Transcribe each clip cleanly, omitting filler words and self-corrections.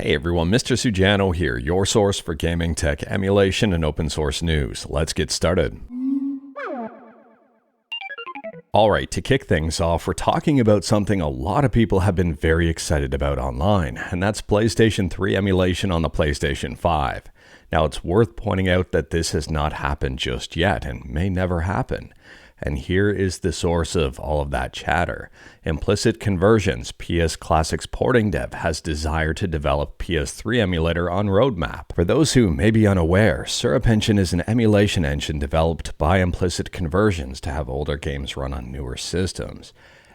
Hey everyone, Mr. Sujano here, your source for gaming tech emulation and open source news. Let's get started. Alright, to kick things off, we're talking about something a lot of people have been very excited about online, and that's PlayStation 3 emulation on the PlayStation 5. Now it's worth pointing out that this has not happened just yet, and may never happen. And here is the source of all of that chatter. Implicit Conversions, PS Classics porting dev, has desire to develop PS3 emulator on roadmap. For those who may be unaware, Syrup Engine is an emulation engine developed by Implicit Conversions to have older games run on newer systems.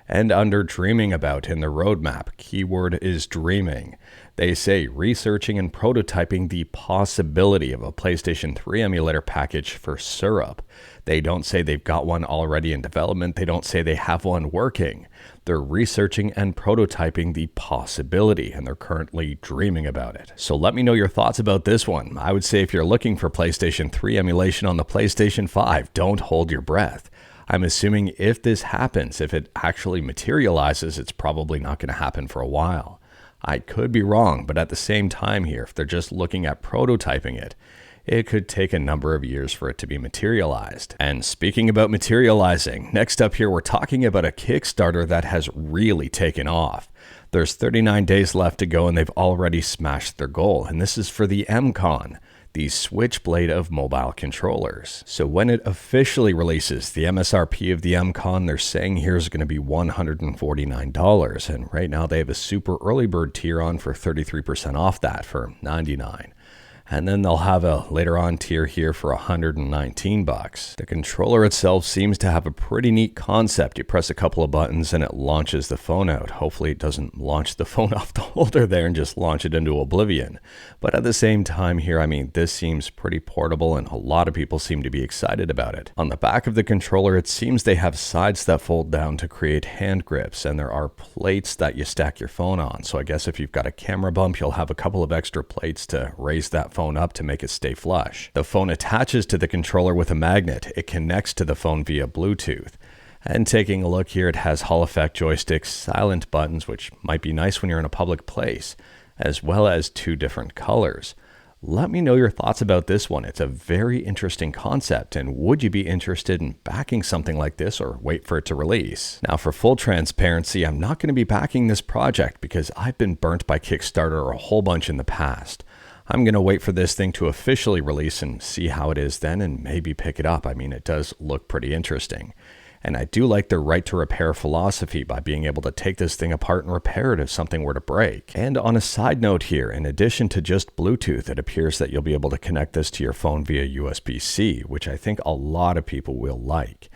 And under dreaming about in the roadmap, keyword is dreaming. They say researching and prototyping the possibility of a PlayStation 3 emulator package for Syrup. They don't say they've got one already in development. They don't say they have one working. They're researching and prototyping the possibility, and they're currently dreaming about it. So let me know your thoughts about this one. I would say if you're looking for PlayStation 3 emulation on the PlayStation 5, don't hold your breath. I'm assuming if this happens, if it actually materializes, it's probably not going to happen for a while. I could be wrong, but at the same time here, if they're just looking at prototyping it, it could take a number of years for it to be materialized. And speaking about materializing, next up here we're talking about a Kickstarter that has really taken off. There's 39 days left to go and they've already smashed their goal, and this is for the MCON, the switchblade of mobile controllers. So when it officially releases, the MSRP of the MCON they're saying here is going to be $149, and right now they have a super early bird tier on for 33% off that for $99. And then they'll have a later on tier here for $119. The controller itself seems to have a pretty neat concept. You press a couple of buttons and it launches the phone out. Hopefully it doesn't launch the phone off the holder there and just launch it into oblivion. But at the same time here, I mean, this seems pretty portable and a lot of people seem to be excited about it. On the back of the controller, it seems they have sides that fold down to create hand grips, and there are plates that you stack your phone on. So I guess if you've got a camera bump, you'll have a couple of extra plates to raise that phone up to make it stay flush. The phone attaches to the controller with a magnet. It connects to the phone via Bluetooth. And taking a look here, it has Hall effect joysticks, silent buttons, which might be nice when you're in a public place, as well as 2 different colors. Let me know your thoughts about this one. It's a very interesting concept, and would you be interested in backing something like this or wait for it to release? Now, for full transparency, I'm not going to be backing this project because I've been burnt by Kickstarter a whole bunch in the past. I'm going to wait for this thing to officially release and see how it is then and maybe pick it up. I mean, it does look pretty interesting. And I do like their right to repair philosophy by being able to take this thing apart and repair it if something were to break. And on a side note here, in addition to just Bluetooth, it appears that you'll be able to connect this to your phone via USB-C, which I think a lot of people will like.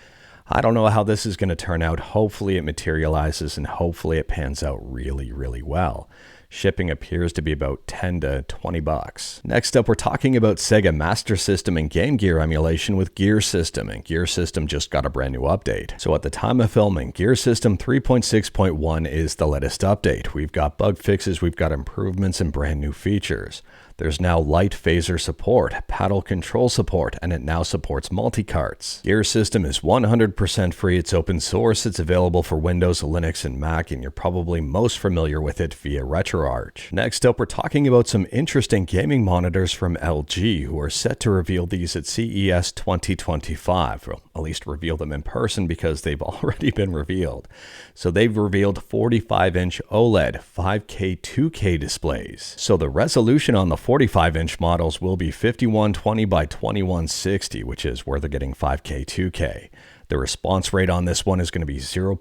I don't know how this is going to turn out. Hopefully it materializes and hopefully it pans out really, really well. Shipping appears to be about $10 to $20. Next up, we're talking about Sega Master System and Game Gear emulation with Gearsystem, and Gearsystem just got a brand new update. So at the time of filming, Gearsystem 3.6.1 is the latest update. We've got bug fixes, we've got improvements and brand new features. There's now light phaser support, paddle control support, and it now supports multi-carts. Gearsystem is 100% free, it's open source, it's available for Windows, Linux, and Mac, and you're probably most familiar with it via Retroarch. Next up, we're talking about some interesting gaming monitors from LG, who are set to reveal these at CES 2025. Well, at least reveal them in person because they've already been revealed. So they've revealed 45-inch OLED 5K 2K displays. So the resolution on the 45-inch models will be 5120 by 2160, which is where they're getting 5K 2K. The response rate on this one is going to be 0.03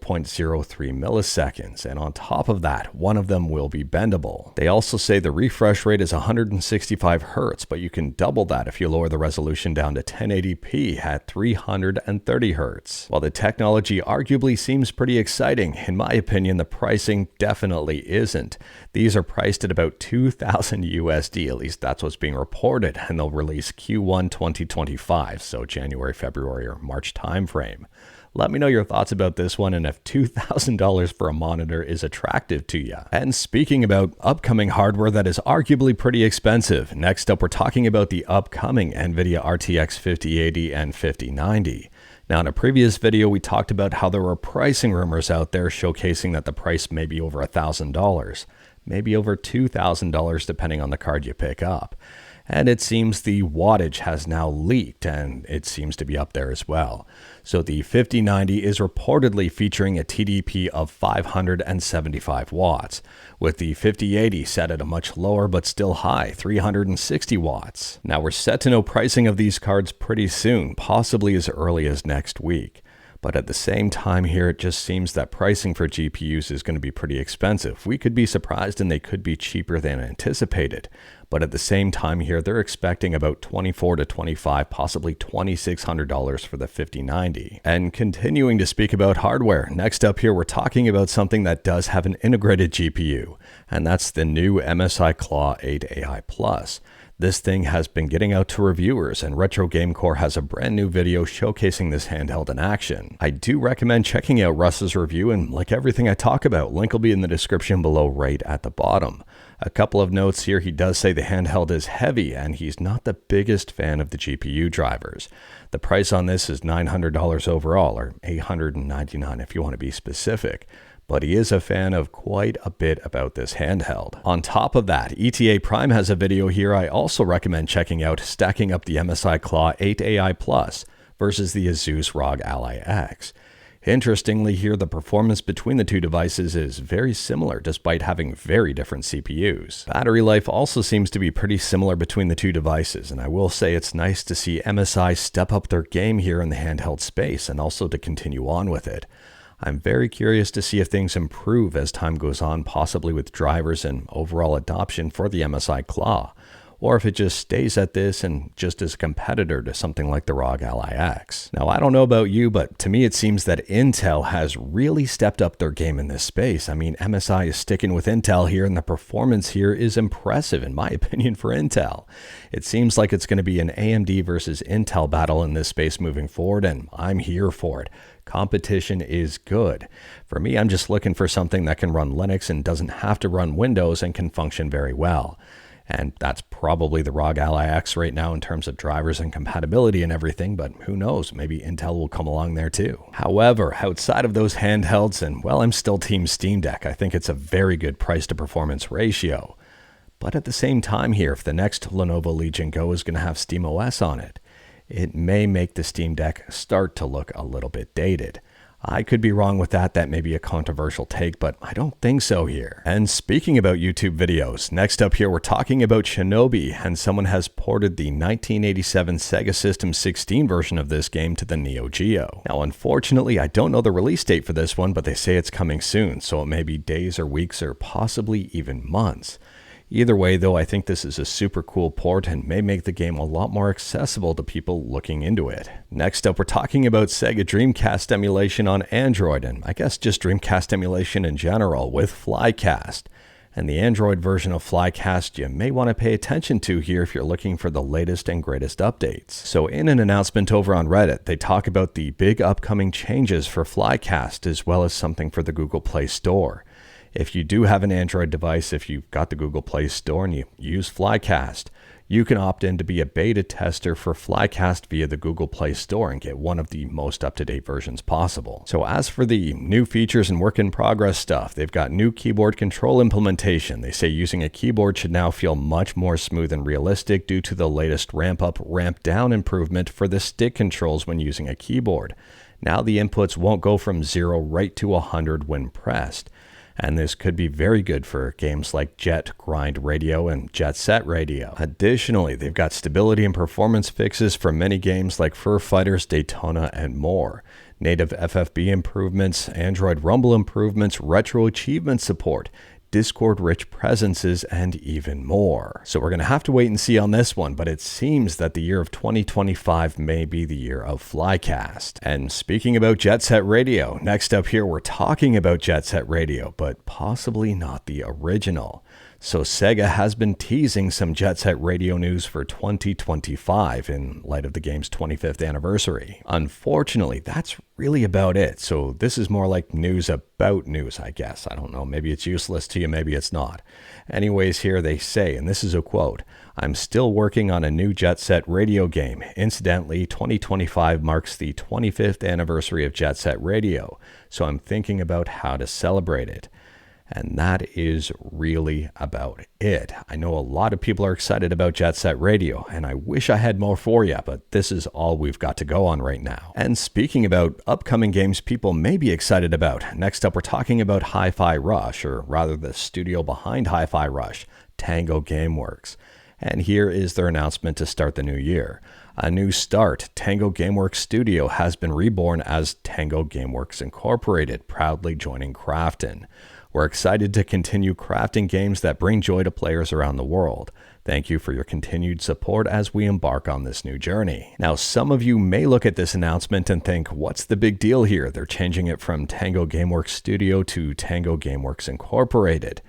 milliseconds, and on top of that, one of them will be bendable. They also say the refresh rate is 165 Hz, but you can double that if you lower the resolution down to 1080p at 330 Hz. While the technology arguably seems pretty exciting, in my opinion, the pricing definitely isn't. These are priced at about $2,000 USD, at least that's what's being reported, and they'll release Q1 2025, so January, February, or March timeframe. Let me know your thoughts about this one and if $2,000 for a monitor is attractive to you. And speaking about upcoming hardware that is arguably pretty expensive, next up we're talking about the upcoming NVIDIA RTX 5080 and 5090. Now, in a previous video, we talked about how there were pricing rumors out there showcasing that the price may be over $1,000. maybe over $2,000 depending on the card you pick up. And it seems the wattage has now leaked, and it seems to be up there as well. So the 5090 is reportedly featuring a TDP of 575 watts, with the 5080 set at a much lower but still high 360 watts. Now we're set to know pricing of these cards pretty soon, possibly as early as next week. But at the same time here, it just seems that pricing for GPUs is going to be pretty expensive. We could be surprised and they could be cheaper than anticipated. But at the same time here, they're expecting about $2,400 to $2,500, possibly $2,600 for the 5090. And continuing to speak about hardware, next up here, we're talking about something that does have an integrated GPU, and that's the new MSI Claw 8 AI Plus. This thing has been getting out to reviewers, and Retro Gamecore has a brand new video showcasing this handheld in action. I do recommend checking out Russ's review, and like everything I talk about, link will be in the description below right at the bottom. A couple of notes here, he does say the handheld is heavy, and he's not the biggest fan of the GPU drivers. The price on this is $900 overall, or $899 if you want to be specific. But he is a fan of quite a bit about this handheld. On top of that, ETA Prime has a video here I also recommend checking out, stacking up the MSI Claw 8 AI Plus versus the Asus ROG Ally X. Interestingly here, the performance between the two devices is very similar despite having very different CPUs. Battery life also seems to be pretty similar between the two devices, and I will say it's nice to see MSI step up their game here in the handheld space and also to continue on with it. I'm very curious to see if things improve as time goes on, possibly with drivers and overall adoption for the MSI Claw, or if it just stays at this and just is a competitor to something like the ROG Ally X. Now, I don't know about you, but to me it seems that Intel has really stepped up their game in this space. I mean, MSI is sticking with Intel here, and the performance here is impressive, in my opinion, for Intel. It seems like it's going to be an AMD versus Intel battle in this space moving forward, and I'm here for it. Competition is good. For me, I'm just looking for something that can run Linux and doesn't have to run Windows and can function very well. And that's probably the ROG Ally X right now in terms of drivers and compatibility and everything, but who knows, maybe Intel will come along there too. However, outside of those handhelds, and well, I'm still Team Steam Deck. I think it's a very good price to performance ratio. But at the same time here, if the next Lenovo Legion Go is going to have SteamOS on it, it may make the Steam Deck start to look a little bit dated. I could be wrong with that. That may be a controversial take, but I don't think so here. And speaking about YouTube videos, next up here we're talking about Shinobi, and someone has ported the 1987 Sega System 16 version of this game to the NeoGeo. Now, unfortunately, I don't know the release date for this one, but they say it's coming soon, so it may be days or weeks or possibly even months. Either way, though, I think this is a super cool port and may make the game a lot more accessible to people looking into it. Next up, we're talking about Sega Dreamcast emulation on Android, and I guess just Dreamcast emulation in general with Flycast. And the Android version of Flycast you may want to pay attention to here if you're looking for the latest and greatest updates. So in an announcement over on Reddit, they talk about the big upcoming changes for Flycast as well as something for the Google Play Store. If you do have an Android device, if you've got the Google Play Store and you use Flycast, you can opt in to be a beta tester for Flycast via the Google Play Store and get one of the most up-to-date versions possible. So as for the new features and work-in-progress stuff, they've got new keyboard control implementation. They say using a keyboard should now feel much more smooth and realistic due to the latest ramp-up, ramp-down improvement for the stick controls when using a keyboard. Now the inputs won't go from 0 right to 100 when pressed. And this could be very good for games like Jet Grind Radio and Jet Set Radio. Additionally, they've got stability and performance fixes for many games like Fur Fighters, Daytona, and more. Native FFB improvements, Android Rumble improvements, retro achievement support, Discord-rich presences, and even more. So we're going to have to wait and see on this one, but it seems that the year of 2025 may be the year of Flycast. And speaking about Jet Set Radio, next up here we're talking about Jet Set Radio, but possibly not the original. So Sega has been teasing some Jet Set Radio news for 2025 in light of the game's 25th anniversary. Unfortunately, that's really about it. So this is more like news about news, I guess. I don't know, maybe it's useless to you, maybe it's not. Anyways, here they say, and this is a quote, "I'm still working on a new Jet Set Radio game. Incidentally, 2025 marks the 25th anniversary of Jet Set Radio, so I'm thinking about how to celebrate it." And that is really about it. I know a lot of people are excited about Jet Set Radio, and I wish I had more for you, but this is all we've got to go on right now. And speaking about upcoming games people may be excited about, next up we're talking about Hi-Fi Rush, or rather the studio behind Hi-Fi Rush, Tango Gameworks. And here is their announcement to start the new year. A new start, Tango Gameworks Studio has been reborn as Tango Gameworks Incorporated, proudly joining Krafton. We're excited to continue crafting games that bring joy to players around the world. Thank you for your continued support as we embark on this new journey. Now, some of you may look at this announcement and think, what's the big deal here? They're changing it from Tango Gameworks Studio to Tango Gameworks Incorporated.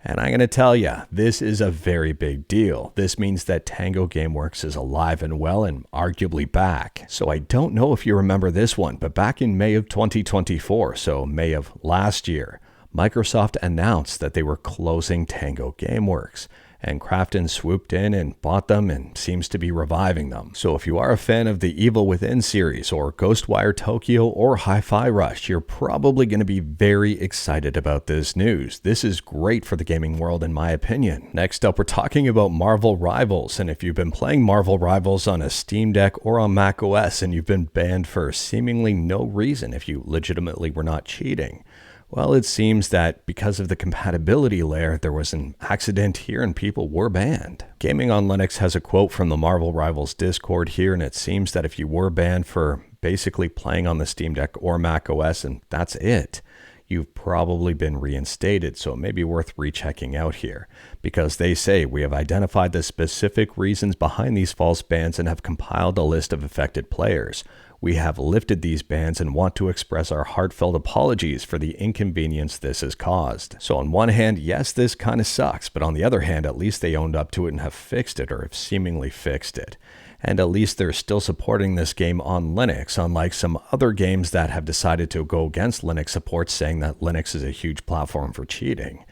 And I'm going to tell you, this is a very big deal. This means that Tango Gameworks is alive and well and arguably back. So I don't know if you remember this one, but back in May of 2024, so May of last year, Microsoft announced that they were closing Tango Gameworks, and Krafton swooped in and bought them and seems to be reviving them. So if you are a fan of the Evil Within series or Ghostwire Tokyo or Hi-Fi Rush, you're probably going to be very excited about this news. This is great for the gaming world in my opinion. Next up, we're talking about Marvel Rivals, and if you've been playing Marvel Rivals on a Steam Deck or on Mac OS and you've been banned for seemingly no reason if you legitimately were not cheating, well, it seems that because of the compatibility layer, there was an accident here and people were banned. Gaming on Linux has a quote from the Marvel Rivals Discord here, and it seems that if you were banned for basically playing on the Steam Deck or Mac OS and that's it, you've probably been reinstated, so it may be worth rechecking out here, because they say we have identified the specific reasons behind these false bans and have compiled a list of affected players. We have lifted these bans and want to express our heartfelt apologies for the inconvenience this has caused. So on one hand, yes, this kind of sucks, but on the other hand, at least they owned up to it and have fixed it, or have seemingly fixed it. And at least they're still supporting this game on Linux, unlike some other games that have decided to go against Linux support, saying that Linux is a huge platform for cheating.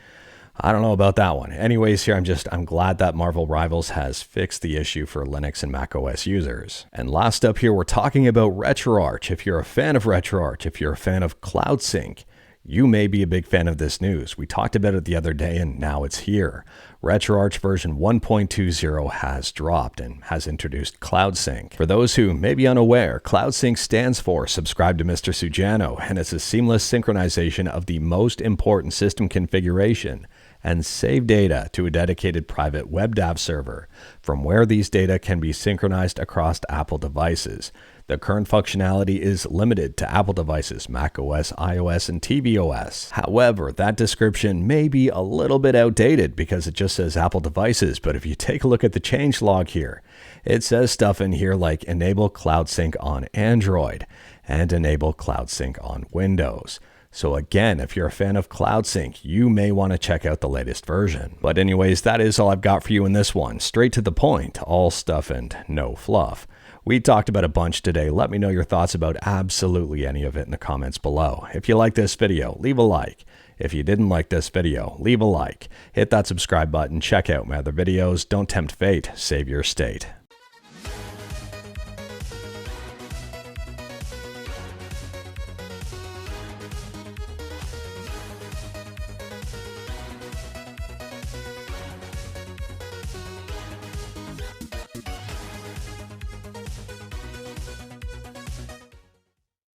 I don't know about that one. Anyways, here I'm glad that Marvel Rivals has fixed the issue for Linux and Mac OS users. And last up here, we're talking about Retroarch. If you're a fan of Retroarch, if you're a fan of CloudSync, you may be a big fan of this news. We talked about it the other day and now it's here. Retroarch version 1.20 has dropped and has introduced CloudSync. For those who may be unaware, CloudSync stands for Subscribe to Mr. Sujano, and it's a seamless synchronization of the most important system configuration and save data to a dedicated private WebDAV server, from where these data can be synchronized across Apple devices. The current functionality is limited to Apple devices, macOS, iOS, and tvOS. However, that description may be a little bit outdated because it just says Apple devices, but if you take a look at the changelog here, it says stuff in here like enable CloudSync on Android and enable CloudSync on Windows. So again, if you're a fan of CloudSync, you may want to check out the latest version. But anyways, that is all I've got for you in this one. Straight to the point, all stuff and no fluff. We talked about a bunch today. Let me know your thoughts about absolutely any of it in the comments below. If you like this video, leave a like. If you didn't like this video, leave a like. Hit that subscribe button, check out my other videos. Don't tempt fate, save your state.